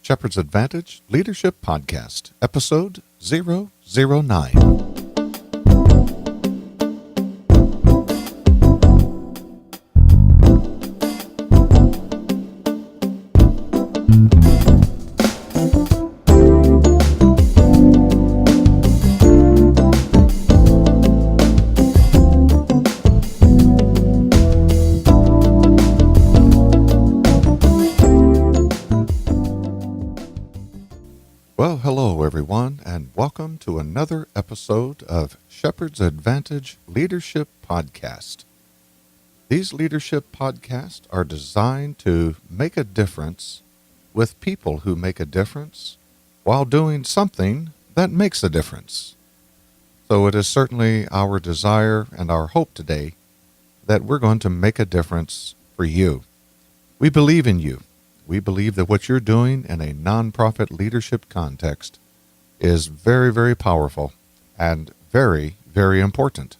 Shepherd's Advantage Leadership Podcast, Episode 009. Well, hello everyone, and welcome to another episode of Shepherd's Advantage Leadership Podcast. These leadership podcasts are designed to make a difference with people who make a difference while doing something that makes a difference. So it is certainly our desire and our hope today that we're going to make a difference for you. We believe in you. We believe that what you're doing in a nonprofit leadership context is very, very powerful and very, very important.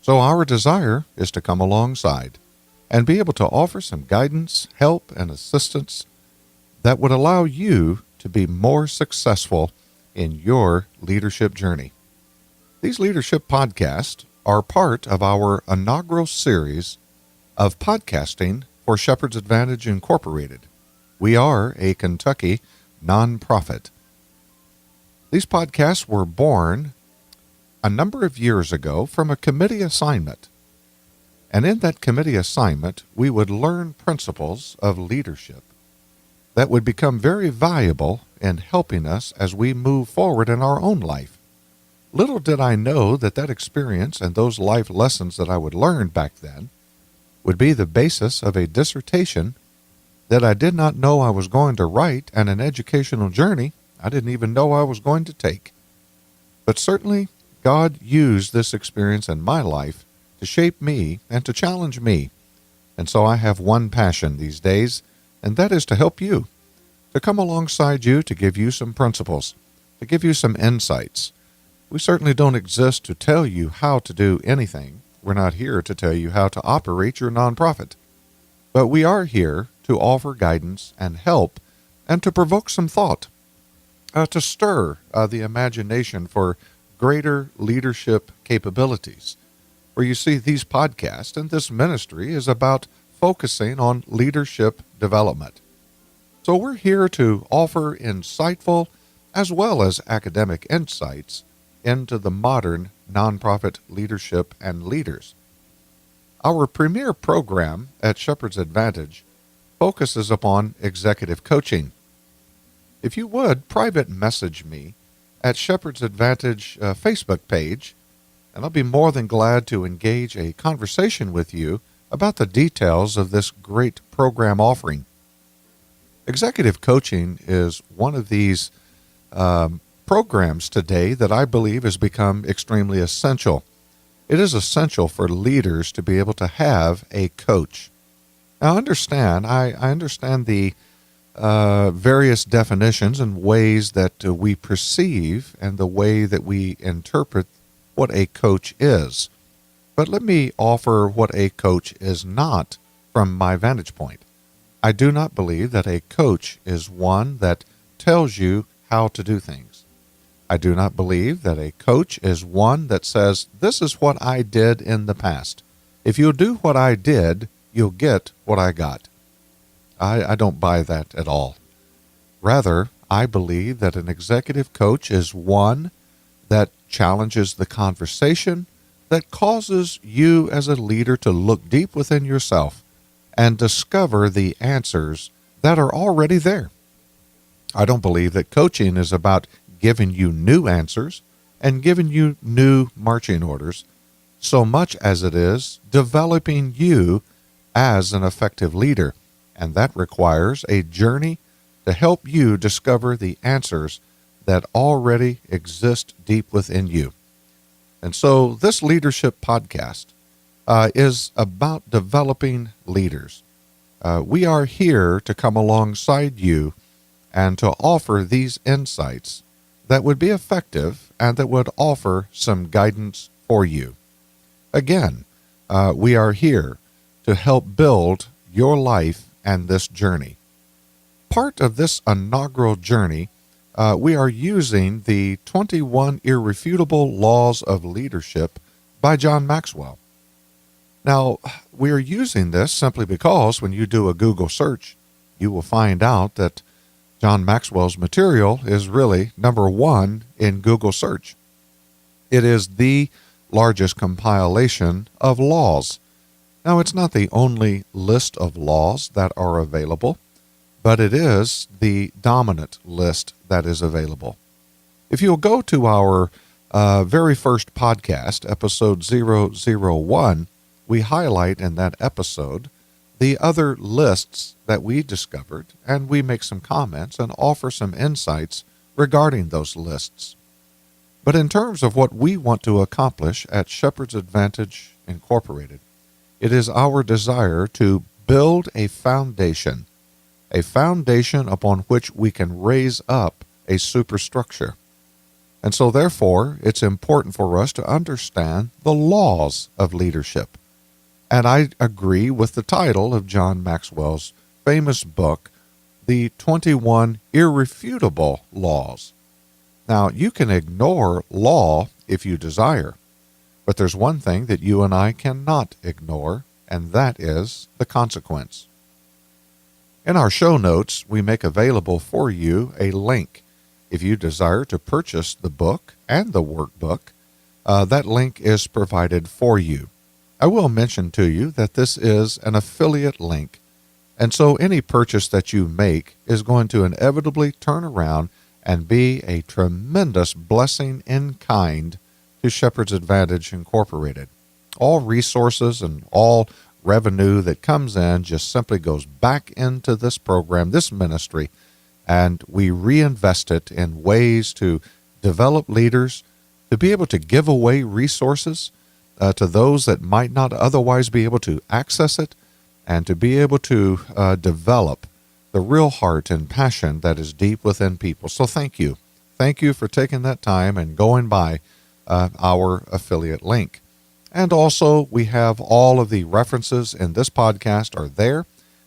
So our desire is to come alongside and be able to offer some guidance, help, and assistance that would allow you to be more successful in your leadership journey. These leadership podcasts are part of our inaugural series of podcasting for Shepherd's Advantage Incorporated. We are a Kentucky nonprofit. These podcasts were born a number of years ago from a committee assignment. And in that committee assignment, we would learn principles of leadership that would become very valuable in helping us as we move forward in our own life. Little did I know that that experience and those life lessons that I would learn back then would be the basis of a dissertation that I did not know I was going to write, and an educational journey I didn't even know I was going to take. But certainly, God used this experience in my life to shape me and to challenge me. And so I have one passion these days, and that is to help you, to come alongside you, to give you some principles, to give you some insights. We certainly don't exist to tell you how to do anything. We're not here to tell you how to operate your nonprofit. But we are here to offer guidance and help and to provoke some thought, to stir the imagination for greater leadership capabilities. For you see, these podcasts and this ministry is about focusing on leadership development. So we're here to offer insightful as well as academic insights into the modern nonprofit leadership and leaders. Our premier program at Shepherd's Advantage focuses upon executive coaching. If you would, private message me at Shepherd's Advantage Facebook page, and I'll be more than glad to engage a conversation with you about the details of this great program offering. Executive coaching is one of these programs today that I believe has become extremely essential. It is essential for leaders to be able to have a coach. Now, I understand the various definitions and ways that we perceive and the way that we interpret what a coach is. But let me offer what a coach is not from my vantage point. I do not believe that a coach is one that tells you how to do things. I do not believe that a coach is one that says, this is what I did in the past. If you'll do what I did, you'll get what I got. I don't buy that at all. Rather, I believe that an executive coach is one that challenges the conversation, that causes you as a leader to look deep within yourself and discover the answers that are already there. I don't believe that coaching is about giving you new answers and giving you new marching orders, so much as it is developing you as an effective leader, and that requires a journey to help you discover the answers that already exist deep within you. And so this leadership podcast is about developing leaders. We are here to come alongside you and to offer these insights that would be effective and that would offer some guidance for you. Again, we are here to help build your life and this journey. part of this inaugural journey, we are using the 21 Irrefutable Laws of Leadership by John Maxwell. Now, we are using this simply because when you do a Google search, you will find out that John Maxwell's material is really number one in Google search. It is the largest compilation of laws. Now, it's not the only list of laws that are available, but it is the dominant list that is available. If you'll go to our very first podcast, episode 001, we highlight in that episode the other lists that we discovered, and we make some comments and offer some insights regarding those lists. But in terms of what we want to accomplish at Shepherd's Advantage Incorporated, it is our desire to build a foundation upon which we can raise up a superstructure. And so therefore, it's important for us to understand the laws of leadership. And I agree with the title of John Maxwell's famous book, The 21 Irrefutable Laws. Now, you can ignore law if you desire, but there's one thing that you and I cannot ignore, and that is the consequence. In our show notes, we make available for you a link. If you desire to purchase the book and the workbook, that link is provided for you. I will mention to you that this is an affiliate link, and so any purchase that you make is going to inevitably turn around and be a tremendous blessing in kind to Shepherd's Advantage Incorporated. All resources and all revenue that comes in just simply goes back into this program, this ministry, and we reinvest it in ways to develop leaders, to be able to give away resources to those that might not otherwise be able to access it, and to be able to develop the real heart and passion that is deep within people. So thank you. Thank you for taking that time and going by our affiliate link. And also, we have all of the references in this podcast are there.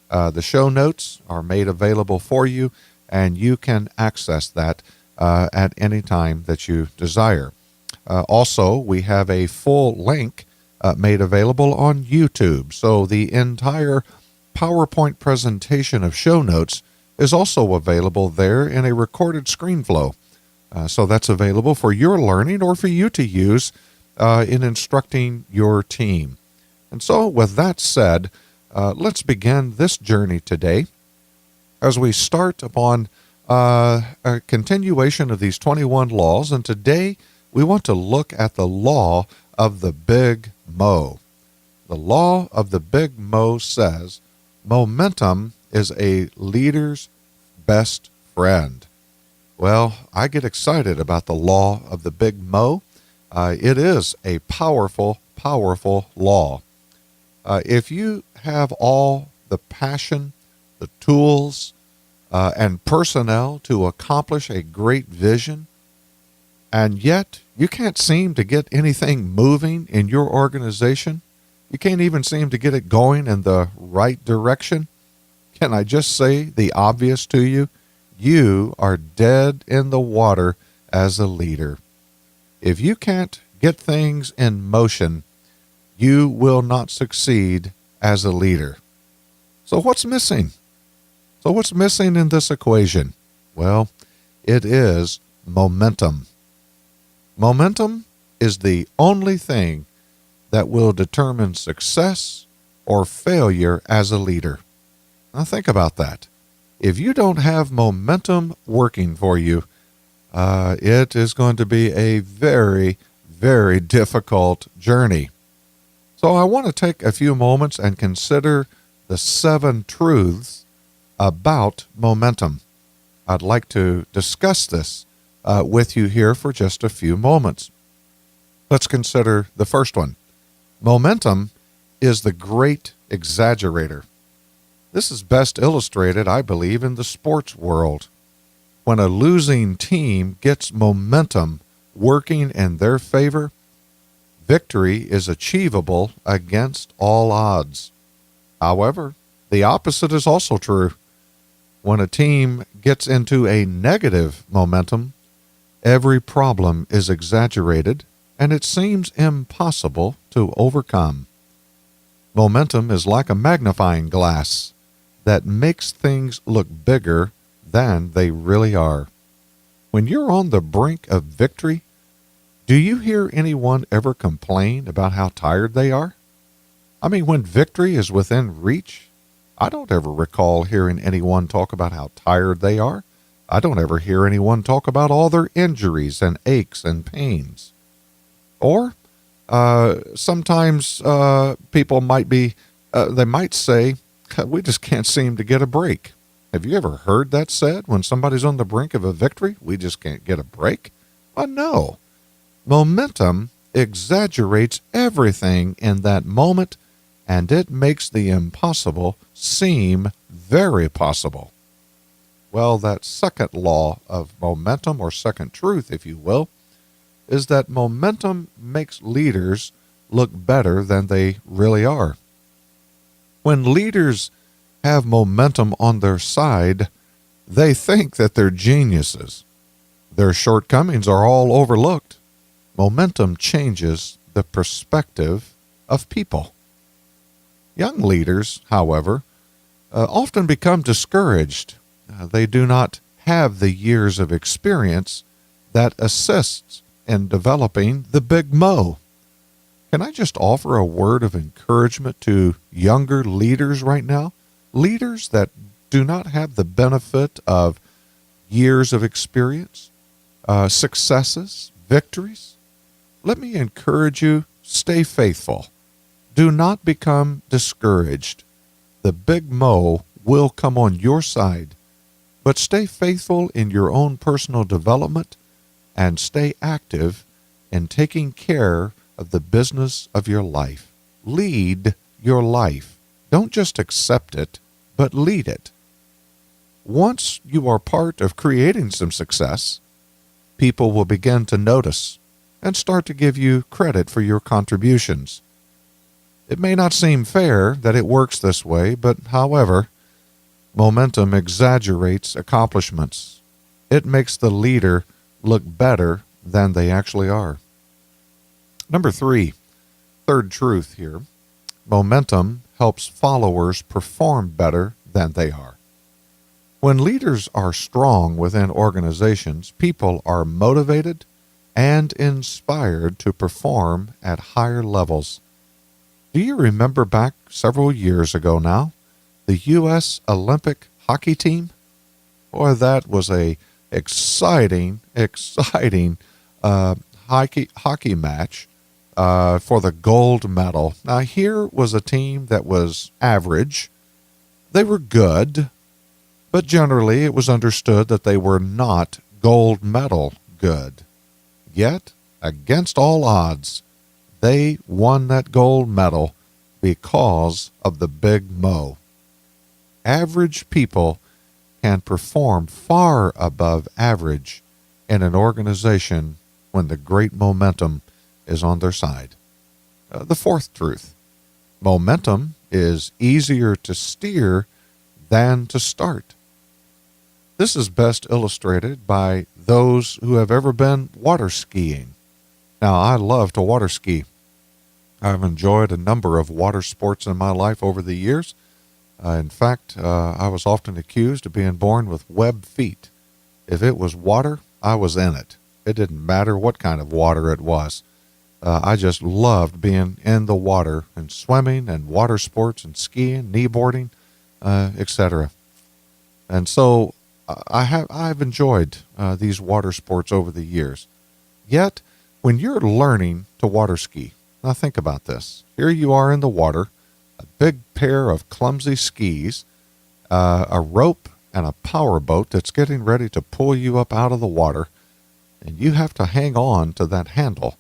The show notes are made available for you, and you can access that at any time that you desire. Also, we have a full link made available on YouTube. So the entire PowerPoint presentation of show notes is also available there in a recorded screen flow. So that's available for your learning or for you to use in instructing your team. And so with that said, let's begin this journey today as we start upon a continuation of these 21 laws. And today we want to look at the law of the Big Mo. The law of the Big Mo says, momentum is a leader's best friend. Well, I get excited about the law of the Big Mo. It is a powerful, powerful law. If you have all the passion, the tools, and personnel to accomplish a great vision, and yet you can't seem to get anything moving in your organization, you can't even seem to get it going in the right direction, can I just say the obvious to you? You are dead in the water as a leader. If you can't get things in motion, you will not succeed as a leader. So what's missing? So what's missing in this equation? Well, it is momentum. Momentum is the only thing that will determine success or failure as a leader. Now think about that. If you don't have momentum working for you, it is going to be a very, very difficult journey. So I want to take a few moments and consider the 7 truths about momentum. I'd like to discuss this with you here for just a few moments. Let's consider the first one. Momentum is the great exaggerator. This is best illustrated, I believe, in the sports world. When a losing team gets momentum working in their favor, victory is achievable against all odds. However, the opposite is also true. When a team gets into a negative momentum, every problem is exaggerated and it seems impossible to overcome. Momentum is like a magnifying glass that makes things look bigger than they really are. When you're on the brink of victory, do you hear anyone ever complain about how tired they are? I mean, when victory is within reach, I don't ever recall hearing anyone talk about how tired they are. I don't ever hear anyone talk about all their injuries and aches and pains. Or sometimes people might they might say, we just can't seem to get a break. Have you ever heard that said when somebody's on the brink of a victory? We just can't get a break? Well, no. Momentum exaggerates everything in that moment, and it makes the impossible seem very possible. Well, that second law of momentum, or second truth, if you will, is that momentum makes leaders look better than they really are. When leaders have momentum on their side, they think that they're geniuses. Their shortcomings are all overlooked. Momentum changes the perspective of people. Young leaders, however, often become discouraged. They do not have the years of experience that assists in developing the big mo. Can I just offer a word of encouragement to younger leaders right now? Leaders that do not have the benefit of years of experience, successes, victories. Let me encourage you, stay faithful. Do not become discouraged. The big mo will come on your side, but stay faithful in your own personal development and stay active in taking care of the business of your life. Lead your life. Don't just accept it, but lead it. Once you are part of creating some success, people will begin to notice and start to give you credit for your contributions. It may not seem fair that it works this way, but however, momentum exaggerates accomplishments. It makes the leader look better than they actually are. Number 3, third truth here. Momentum helps followers perform better than they are. When leaders are strong within organizations, people are motivated and inspired to perform at higher levels. Do you remember back several years ago now, the U.S. Olympic hockey team? Boy, that was a exciting hockey match for the gold medal. Now, here was a team that was average. They were good, but generally it was understood that they were not gold medal good. Yet, against all odds, they won that gold medal because of the big mo. Average people can perform far above average in an organization when the great momentum is on their side. The fourth truth. Momentum is easier to steer than to start. This is best illustrated by those who have ever been water skiing. Now, I love to water ski. I've enjoyed a number of water sports in my life over the years. In fact, I was often accused of being born with web feet. If it was water, I was in it. It didn't matter what kind of water it was. I just loved being in the water and swimming and water sports and skiing, kneeboarding, etc. And so I've enjoyed these water sports over the years. Yet, when you're learning to water ski, now think about this. Here you are in the water, a big pair of clumsy skis, a rope, and a power boat that's getting ready to pull you up out of the water, and you have to hang on to that handle.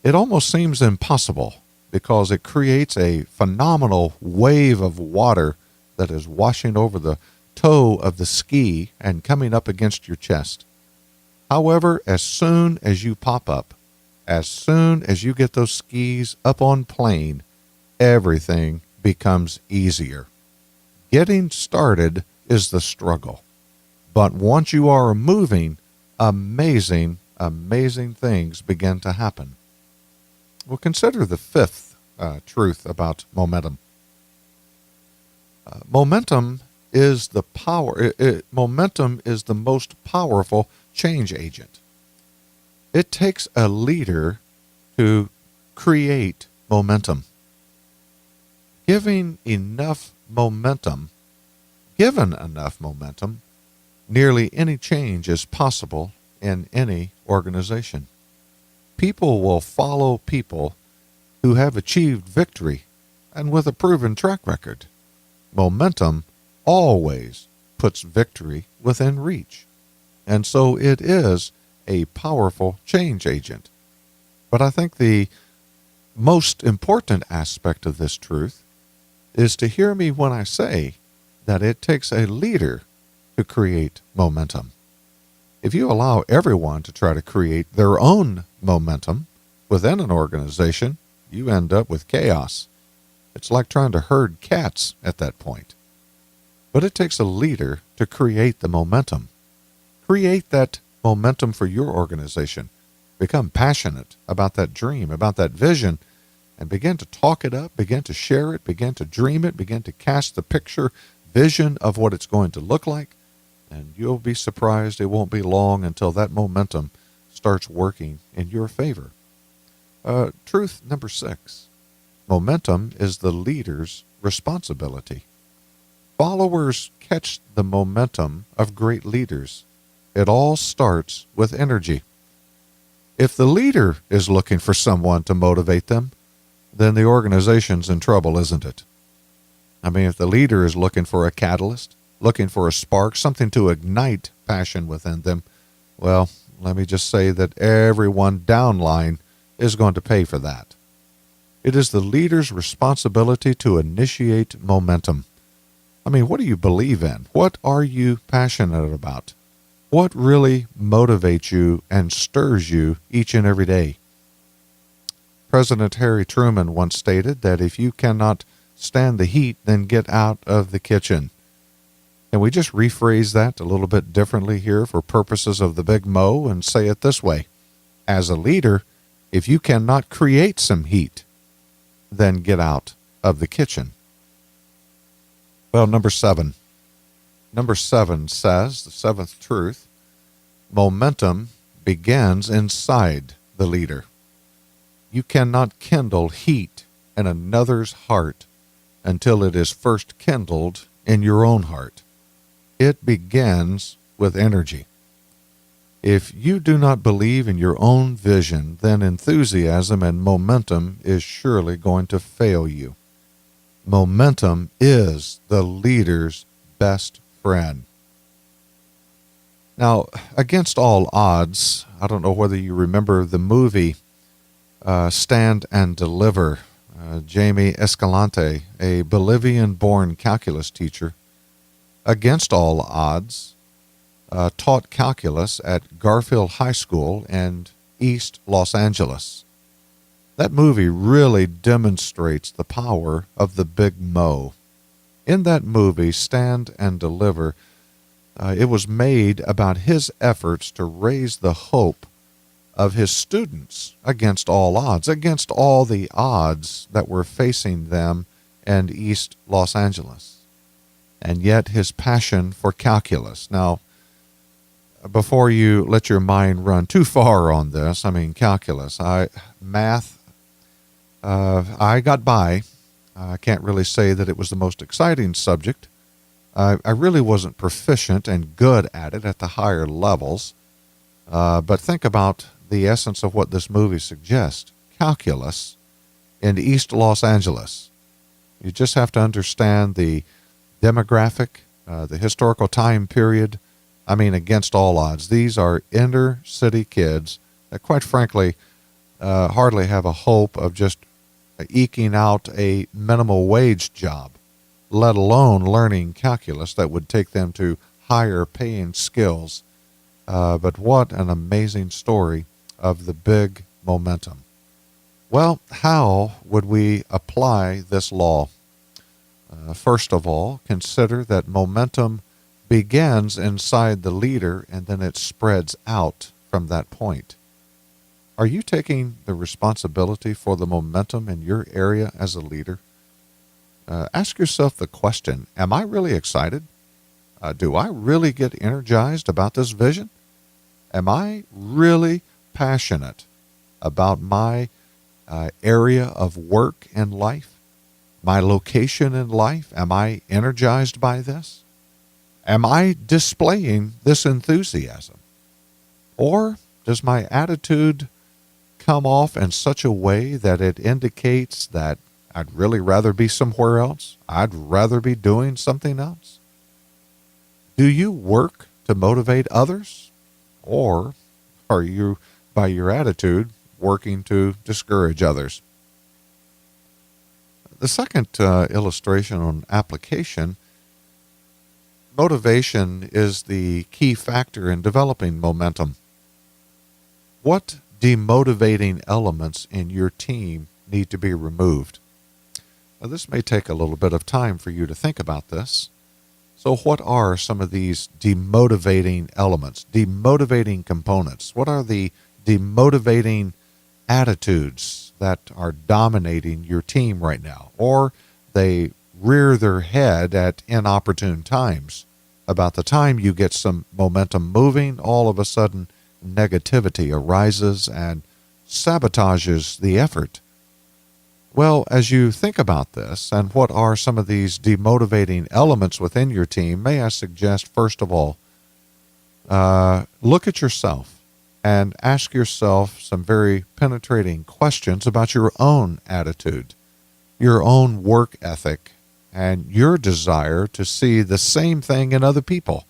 It almost seems impossible because it creates a phenomenal wave of water that is washing over the toe of the ski and coming up against your chest. However, as soon as you pop up, as soon as you get those skis up on plane, everything becomes easier. Getting started is the struggle. But once you are moving, amazing, amazing things begin to happen. Well, consider the fifth truth about momentum. Momentum is the power. Momentum is the most powerful change agent. It takes a leader to create momentum. Given enough momentum, nearly any change is possible in any organization. People will follow people who have achieved victory and with a proven track record. Momentum always puts victory within reach, and so it is a powerful change agent. But I think the most important aspect of this truth is to hear me when I say that it takes a leader to create momentum. If you allow everyone to try to create their own momentum within an organization, you end up with chaos. It's like trying to herd cats at that point. But it takes a leader to create the momentum. Create that momentum for your organization. Become passionate about that dream, about that vision, and begin to talk it up, begin to share it, begin to dream it, begin to cast the picture, vision of what it's going to look like. And you'll be surprised it won't be long until that momentum starts working in your favor. Truth number 6. Momentum is the leader's responsibility. Followers catch the momentum of great leaders. It all starts with energy. If the leader is looking for someone to motivate them, then the organization's in trouble, isn't it? I mean, if the leader is looking for a catalyst, looking for a spark, something to ignite passion within them, well, let me just say that everyone downline is going to pay for that. It is the leader's responsibility to initiate momentum. I mean, what do you believe in? What are you passionate about? What really motivates you and stirs you each and every day? President Harry Truman once stated that if you cannot stand the heat, then get out of the kitchen. Can we just rephrase that a little bit differently here for purposes of the Big Mo and say it this way? As a leader, if you cannot create some heat, then get out of the kitchen. Well, number 7. Number 7 says, the seventh truth, momentum begins inside the leader. You cannot kindle heat in another's heart until it is first kindled in your own heart. It begins with energy. If you do not believe in your own vision, then enthusiasm and momentum is surely going to fail you. Momentum is the leader's best friend. Now, against all odds, I don't know whether you remember the movie Stand and Deliver. Jamie Escalante, a Bolivian-born calculus teacher, against all odds, taught calculus at Garfield High School in East Los Angeles. That movie really demonstrates the power of the Big Mo. In that movie, Stand and Deliver, it was made about his efforts to raise the hope of his students against all odds, against all the odds that were facing them in East Los Angeles. And yet his passion for calculus. Now, before you let your mind run too far on this, I mean, calculus, math, I got by. I can't really say that it was the most exciting subject. I really wasn't proficient and good at it at the higher levels. But think about the essence of what this movie suggests. Calculus in East Los Angeles. You just have to understand the demographic, the historical time period. I mean, against all odds. These are inner city kids that, quite frankly, hardly have a hope of just eking out a minimal wage job, let alone learning calculus that would take them to higher paying skills. But what an amazing story of the big momentum. Well, how would we apply this law? First of all, consider that momentum begins inside the leader and then it spreads out from that point. Are you taking the responsibility for the momentum in your area as a leader? Ask yourself the question, am I really excited? Do I really get energized about this vision? Am I really passionate about my area of work in life, my location in life? Am I energized by this? Am I displaying this enthusiasm? Or does my attitude come off in such a way that it indicates that I'd really rather be somewhere else? I'd rather be doing something else? Do you work to motivate others? Or are you, by your attitude, working to discourage others? The second illustration on application, motivation is the key factor in developing momentum. What demotivating elements in your team need to be removed? Now, this may take a little bit of time for you to think about this. So what are some of these demotivating elements, demotivating components? What are the demotivating attitudes that are dominating your team right now? Or they rear their head at inopportune times. About the time you get some momentum moving, all of a sudden negativity arises and sabotages the effort. Well, as you think about this and what are some of these demotivating elements within your team, may I suggest, first of all, look at yourself and ask yourself some very penetrating questions about your own attitude, your own work ethic, and your desire to see the same thing in other people.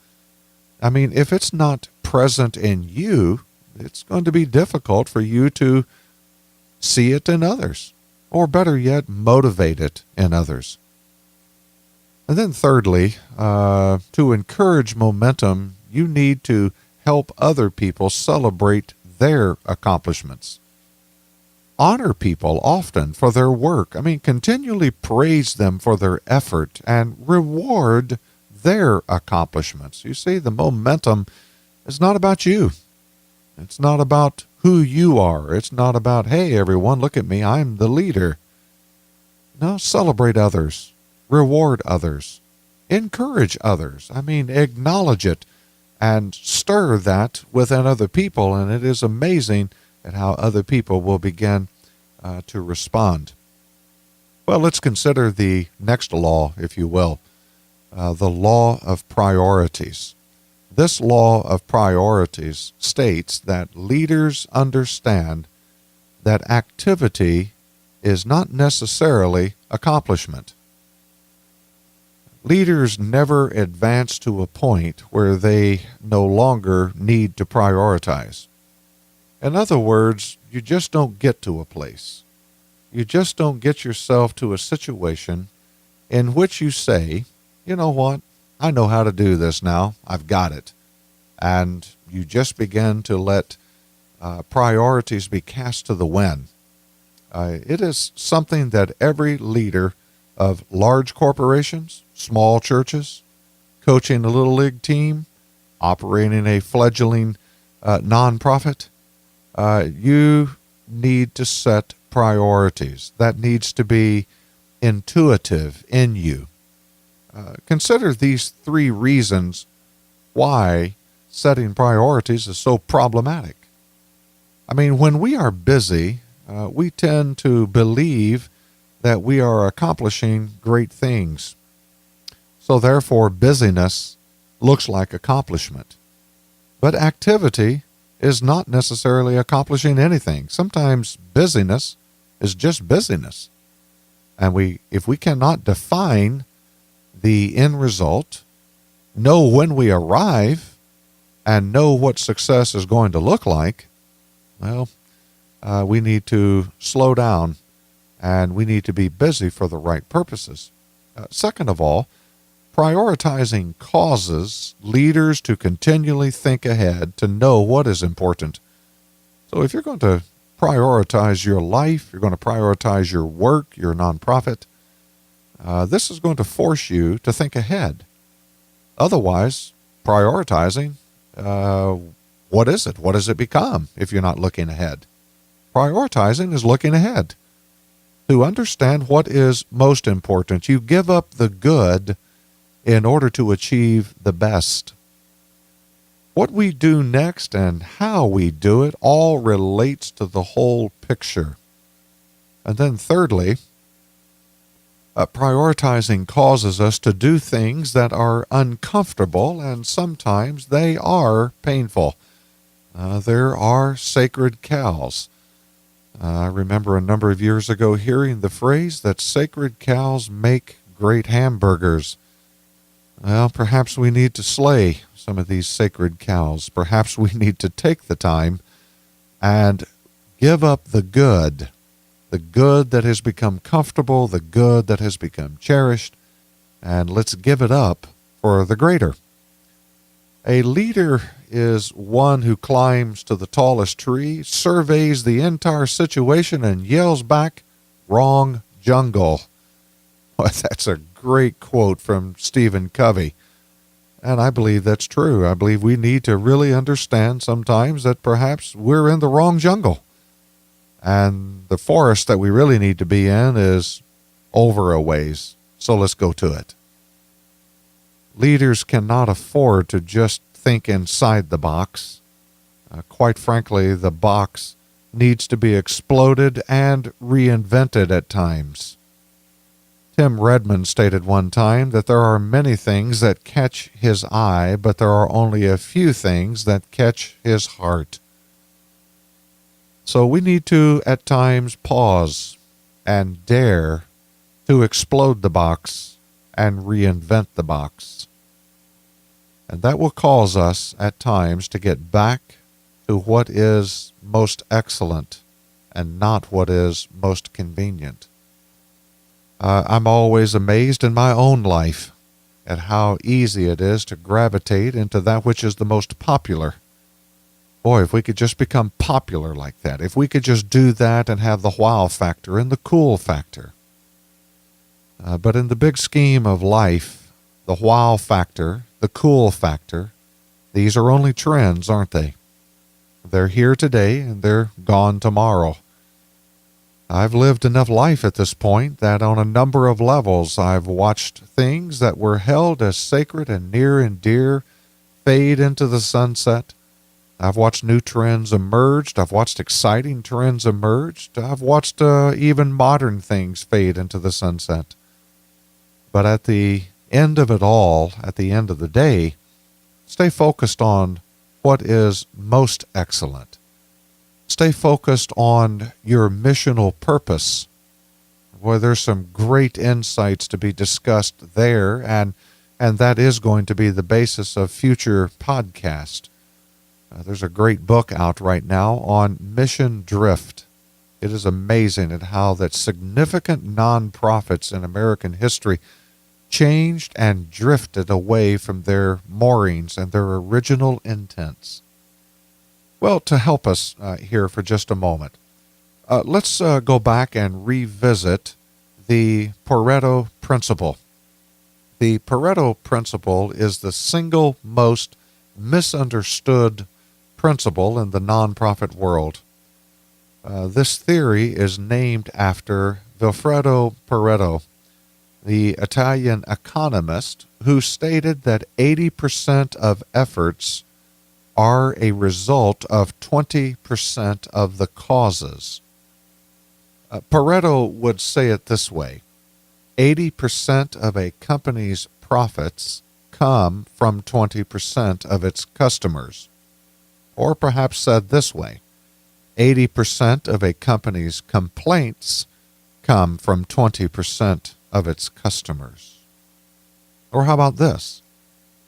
I mean, if it's not present in you, it's going to be difficult for you to see it in others. Or better yet, motivate it in others. And then thirdly, to encourage momentum, you need to help other people celebrate their accomplishments. Honor people often for their work. I mean, continually praise them for their effort and reward their accomplishments. You see, the momentum is not about you. It's not about who you are. It's not about, hey, everyone, look at me, I'm the leader. No, celebrate others, reward others, encourage others. I mean, acknowledge it and stir that within other people, and it is amazing at how other people will begin to respond. Well, let's consider the next law, if you will, the law of priorities. This law of priorities states that leaders understand that activity is not necessarily accomplishment. Leaders never advance to a point where they no longer need to prioritize. In other words, you just don't get to a place. You just don't get yourself to a situation in which you say, you know what, I know how to do this now. I've got it. And you just begin to let priorities be cast to the wind. It is something that every leader of large corporations, small churches, coaching a little league team, operating a fledgling nonprofit, you need to set priorities. That needs to be intuitive in you. Consider these three reasons why setting priorities is so problematic. I mean, when we are busy, we tend to believe that we are accomplishing great things. So therefore, busyness looks like accomplishment. But activity is not necessarily accomplishing anything. Sometimes busyness is just busyness. And if we cannot define the end result, know when we arrive, and know what success is going to look like, well, we need to slow down and we need to be busy for the right purposes. Second of all, prioritizing causes leaders to continually think ahead to know what is important. So if you're going to prioritize your life, you're going to prioritize your work, your nonprofit, this is going to force you to think ahead. Otherwise, prioritizing, what is it? What does it become if you're not looking ahead? Prioritizing is looking ahead. To understand what is most important, you give up the good in order to achieve the best. What we do next and how we do it all relates to the whole picture. And then thirdly, prioritizing causes us to do things that are uncomfortable, and sometimes they are painful. There are sacred cows. I remember a number of years ago hearing the phrase that sacred cows make great hamburgers. Well, perhaps we need to slay some of these sacred cows. Perhaps we need to take the time and give up the good that has become comfortable, the good that has become cherished, and let's give it up for the greater. A leader is one who climbs to the tallest tree, surveys the entire situation, and yells back, "Wrong jungle." Well, that's a great quote from Stephen Covey. And I believe that's true. I believe we need to really understand sometimes that perhaps we're in the wrong jungle. And the forest that we really need to be in is over a ways. So let's go to it. Leaders cannot afford to just think inside the box. Quite frankly, the box needs to be exploded and reinvented at times. Tim Redmond stated one time that there are many things that catch his eye, but there are only a few things that catch his heart. So we need to, at times, pause and dare to explode the box and reinvent the box. And that will cause us, at times, to get back to what is most excellent and not what is most convenient. I'm always amazed in my own life at how easy it is to gravitate into that which is the most popular. Boy, if we could just become popular like that, if we could just do that and have the wow factor and the cool factor. But in the big scheme of life, the wow factor, the cool factor, these are only trends, aren't they? They're here today and they're gone tomorrow. I've lived enough life at this point that on a number of levels I've watched things that were held as sacred and near and dear fade into the sunset. I've watched new trends emerge. I've watched exciting trends emerge. I've watched even modern things fade into the sunset. But at the end of it all, at the end of the day, stay focused on what is most excellent. Stay focused on your missional purpose. Boy, there's some great insights to be discussed there, and that is going to be the basis of future podcasts. There's a great book out right now on mission drift. It is amazing at how that significant nonprofits in American history changed and drifted away from their moorings and their original intents. Well, to help us here for just a moment, let's go back and revisit the Pareto principle. The Pareto principle is the single most misunderstood principle in the nonprofit world. This theory is named after Vilfredo Pareto, the Italian economist who stated that 80% of efforts are a result of 20% of the causes. Pareto would say it this way: 80% of a company's profits come from 20% of its customers. Or perhaps said this way: 80% of a company's complaints come from 20% of its customers. Or how about this?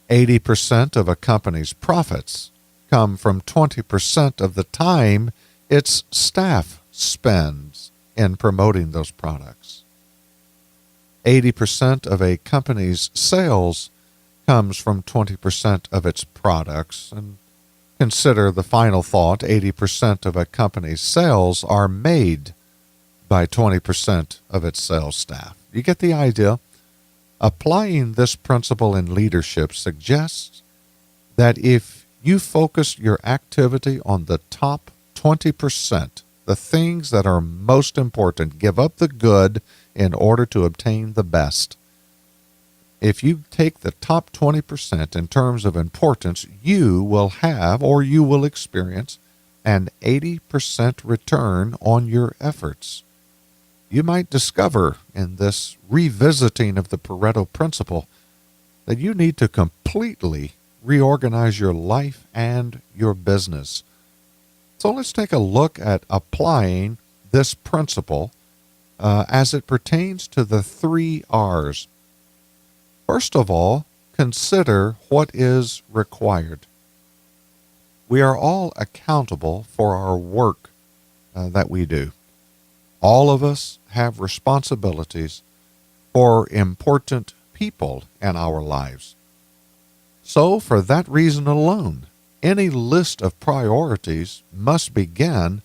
80% of a company's profits come from 20% of the time its staff spends in promoting those products. 80% of a company's sales comes from 20% of its products. And consider the final thought: 80% of a company's sales are made by 20% of its sales staff. You get the idea? Applying this principle in leadership suggests that if you focus your activity on the top 20%, the things that are most important, give up the good in order to obtain the best. If you take the top 20% in terms of importance, you will have or you will experience an 80% return on your efforts. You might discover in this revisiting of the Pareto principle that you need to completely reorganize your life and your business. So let's take a look at applying this principle as it pertains to the 3 R's. First of all, consider what is required. We are all accountable for our work that we do. All of us have responsibilities for important people in our lives. So, for that reason alone, any list of priorities must begin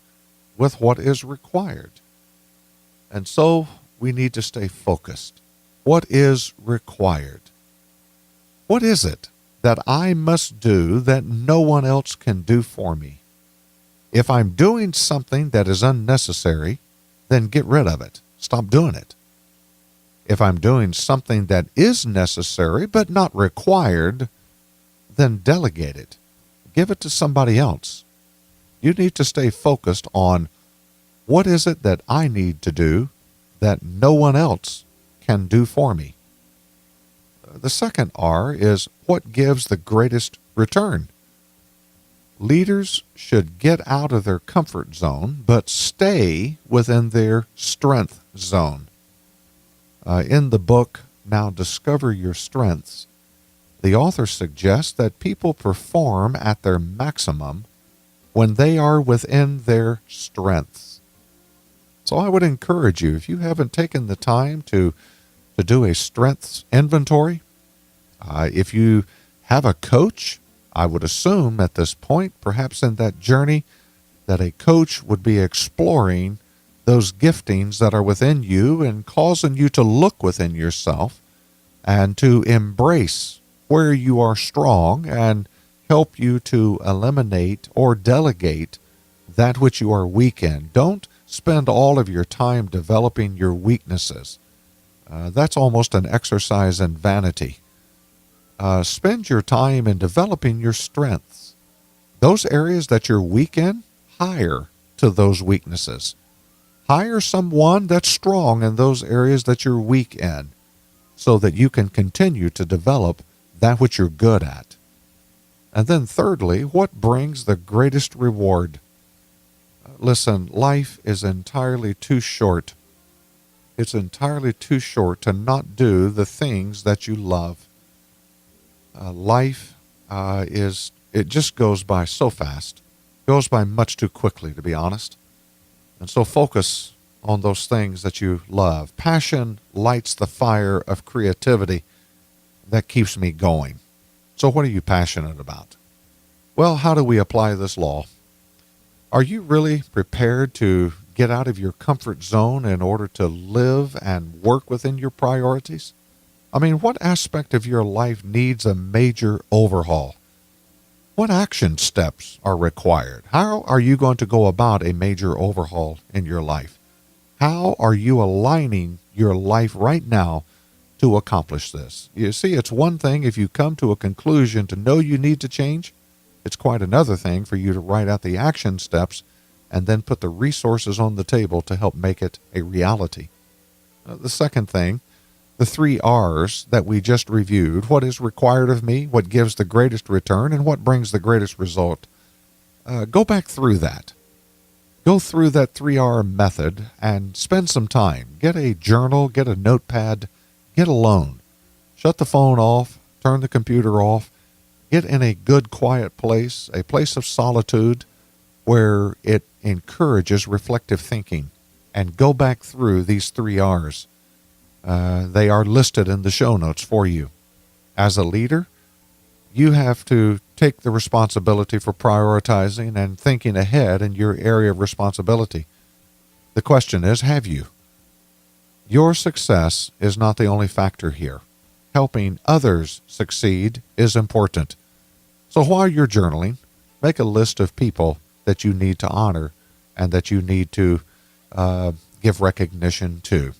with what is required. And so, we need to stay focused. What is required? What is it that I must do that no one else can do for me? If I'm doing something that is unnecessary, then get rid of it. Stop doing it. If I'm doing something that is necessary but not required, then delegate it. Give it to somebody else. You need to stay focused on what is it that I need to do that no one else can do for me. The second R is what gives the greatest return. Leaders should get out of their comfort zone, but stay within their strength zone. In the book, Now Discover Your Strengths, the author suggests that people perform at their maximum when they are within their strengths. So I would encourage you, if you haven't taken the time to do a strengths inventory, if you have a coach, I would assume at this point, perhaps in that journey, that a coach would be exploring those giftings that are within you and causing you to look within yourself and to embrace where you are strong and help you to eliminate or delegate that which you are weak in. Don't spend all of your time developing your weaknesses. That's almost an exercise in vanity. Spend your time in developing your strengths. Those areas that you're weak in, hire to those weaknesses. Hire someone that's strong in those areas that you're weak in so that you can continue to develop that which you're good at. And then thirdly, what brings the greatest reward? Listen, life is entirely too short. It's entirely too short to not do the things that you love. Life it just goes by so fast, goes by much too quickly, to be honest. And so focus on those things that you love. Passion lights the fire of creativity that keeps me going. So what are you passionate about? Well, how do we apply this law? Are you really prepared to get out of your comfort zone in order to live and work within your priorities? I mean, what aspect of your life needs a major overhaul? What action steps are required? How are you going to go about a major overhaul in your life? How are you aligning your life right now to accomplish this? You see, it's one thing if you come to a conclusion to know you need to change. It's quite another thing for you to write out the action steps and then put the resources on the table to help make it a reality. The second thing, the 3 R's that we just reviewed, what is required of me, what gives the greatest return, and what brings the greatest result. Go back through that. Go through that 3R method and spend some time. Get a journal, get a notepad, get alone. Shut the phone off, turn the computer off, get in a good quiet place, a place of solitude where it encourages reflective thinking, and go back through these 3 R's. They are listed in the show notes for you. As a leader, you have to take the responsibility for prioritizing and thinking ahead in your area of responsibility. The question is, have you? Your success is not the only factor here. helping others succeed is important. So while you're journaling, make a list of people that you need to honor and that you need to give recognition to.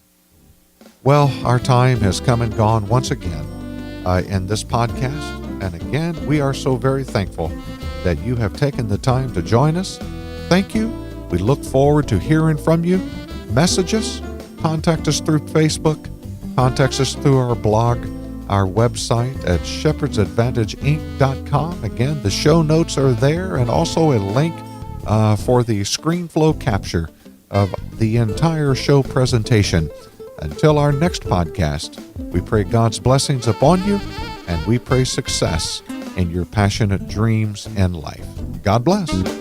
Well, our time has come and gone once again in this podcast. And again, we are so very thankful that you have taken the time to join us. Thank you. We look forward to hearing from you. Message us, contact us through Facebook, contact us through our blog, our website at shepherdsadvantageinc.com. Again, the show notes are there, and also a link for the ScreenFlow capture of the entire show presentation. Until our next podcast, we pray God's blessings upon you, and we pray success in your passionate dreams and life. God bless.